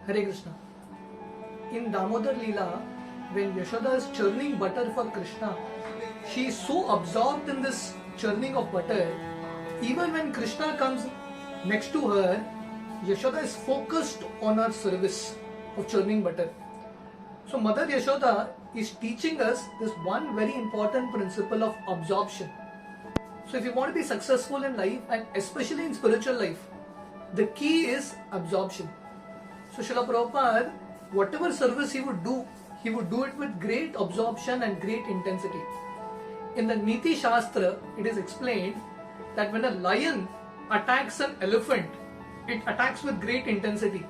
Hare Krishna. In Damodar Leela, when Yashoda is churning butter for Krishna, she is so absorbed in this churning of butter, even when Krishna comes next to her, Yashoda is focused on her service of churning butter. So Mother Yashoda is teaching us this one very important principle of absorption. So if you want to be successful in life and especially in spiritual life, the key is absorption. So Srila Prabhupada, whatever service he would do it with great absorption and great intensity. In the Niti Shastra, it is explained that when a lion attacks an elephant, it attacks with great intensity.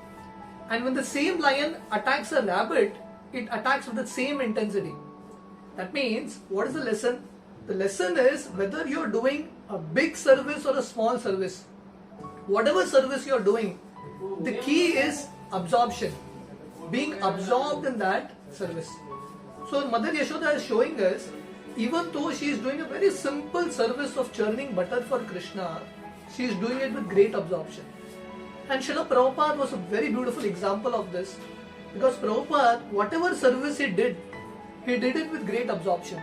And when the same lion attacks a rabbit, it attacks with the same intensity. That means, what is the lesson? The lesson is whether you are doing a big service or a small service. Whatever service you are doing, the key is absorption. Being absorbed in that service. So Mother Yashoda is showing us, even though she is doing a very simple service of churning butter for Krishna, she is doing it with great absorption. And Srila Prabhupada was a very beautiful example of this, because Prabhupada, whatever service he did it with great absorption.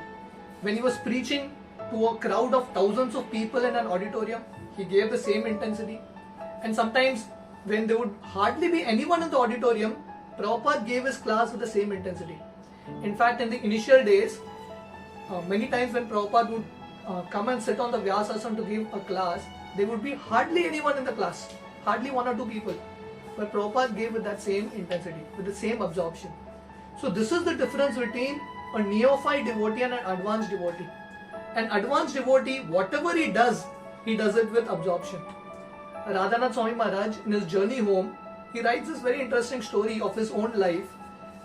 When he was preaching to a crowd of thousands of people in an auditorium, he gave the same intensity. And sometimes when there would hardly be anyone in the auditorium, Prabhupada gave his class with the same intensity. In fact, in the initial days, many times when Prabhupada would come and sit on the Vyasasana to give a class, there would be hardly anyone in the class, hardly one or two people. But Prabhupada gave with that same intensity, with the same absorption. So this is the difference between a neophyte devotee and an advanced devotee. An advanced devotee, whatever he does it with absorption. Radhanath Swami Maharaj, in his journey home, he writes this very interesting story of his own life.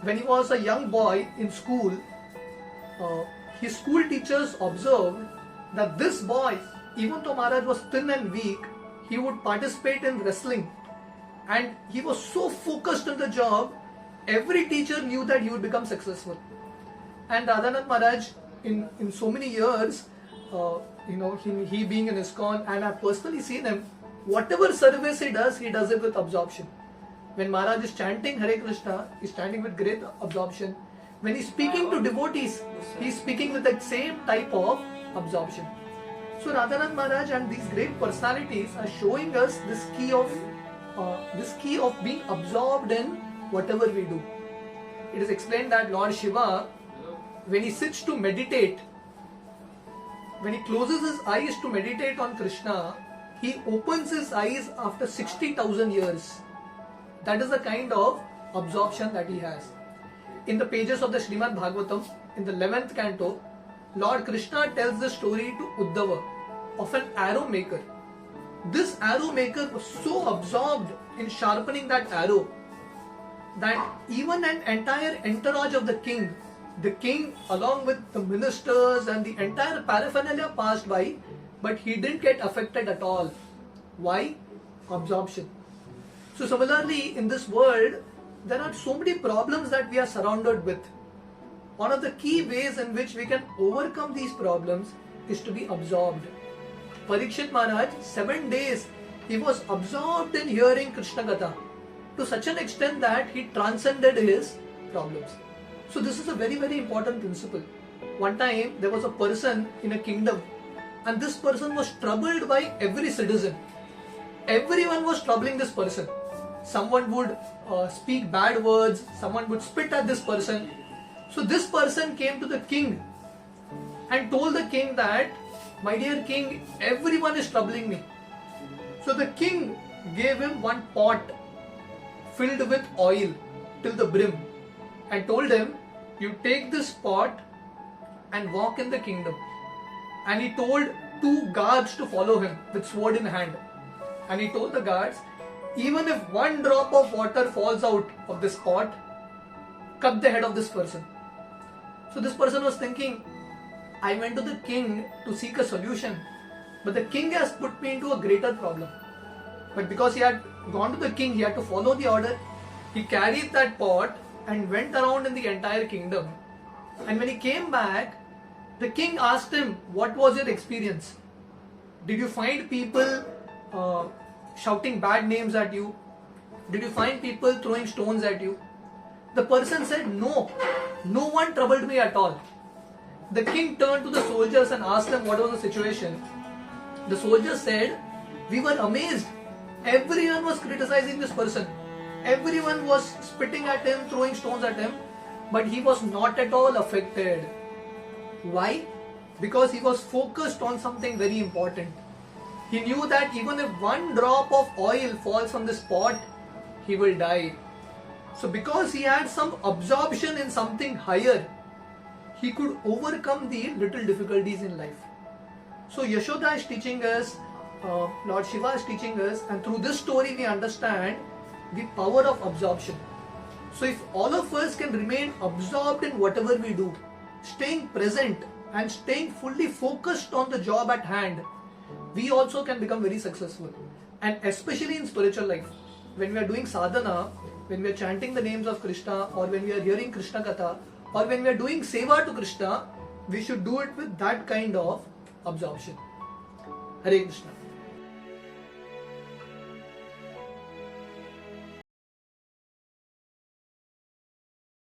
When he was a young boy in school, his school teachers observed that this boy, even though Maharaj was thin and weak, he would participate in wrestling. And he was so focused on the job, every teacher knew that he would become successful. And Radhanath Maharaj, in so many years, he being in ISKCON, and I've personally seen him, whatever service he does it with absorption. When Maharaj is chanting Hare Krishna, he's chanting with great absorption. When he's speaking to devotees, he's speaking with that same type of absorption. So Radhanath Maharaj and these great personalities are showing us this key of being absorbed in whatever we do. It is explained that Lord Shiva, when he sits to meditate, when he closes his eyes to meditate on Krishna, he opens his eyes after 60,000 years. That is the kind of absorption that he has. In the pages of the Srimad Bhagavatam, in the 11th canto, Lord Krishna tells the story to Uddhava of an arrow maker. This arrow maker was so absorbed in sharpening that arrow that even an entire entourage of the king along with the ministers and the entire paraphernalia passed by, but he didn't get affected at all. Why? Absorption. So similarly, in this world, there are so many problems that we are surrounded with. One of the key ways in which we can overcome these problems is to be absorbed. Parikshit Maharaj, 7 days, he was absorbed in hearing Krishna Katha to such an extent that he transcended his problems. So this is a very, very important principle. One time, there was a person in a kingdom, and this person was troubled by every citizen. Everyone was troubling this person. Someone would speak bad words, someone would spit at this person. So this person came to the king and told the king that, my dear king, everyone is troubling me. So the king gave him one pot filled with oil till the brim and told him, you take this pot and walk in the kingdom. And he told 2 guards to follow him with sword in hand. And he told the guards, even if 1 drop of water falls out of this pot, cut the head of this person. So this person was thinking, I went to the king to seek a solution, but the king has put me into a greater problem. But because he had gone to the king, he had to follow the order. He carried that pot and went around in the entire kingdom. And when he came back, the king asked him, what was your experience? Did you find people shouting bad names at you? Did you find people throwing stones at you? The person said, no, no one troubled me at all. The king turned to the soldiers and asked them what was the situation. The soldiers said, we were amazed. Everyone was criticizing this person. Everyone was spitting at him, throwing stones at him, but he was not at all affected. Why? Because he was focused on something very important. He knew that even if one drop of oil falls from this pot, he will die. So because he had some absorption in something higher, he could overcome the little difficulties in life. So Yashoda is teaching us, Lord Shiva is teaching us, and through this story we understand the power of absorption. So if all of us can remain absorbed in whatever we do, staying present and staying fully focused on the job at hand, we also can become very successful. And especially in spiritual life, when we are doing sadhana, when we are chanting the names of Krishna, or when we are hearing Krishna Katha, or when we are doing seva to Krishna, we should do it with that kind of absorption. Hare Krishna.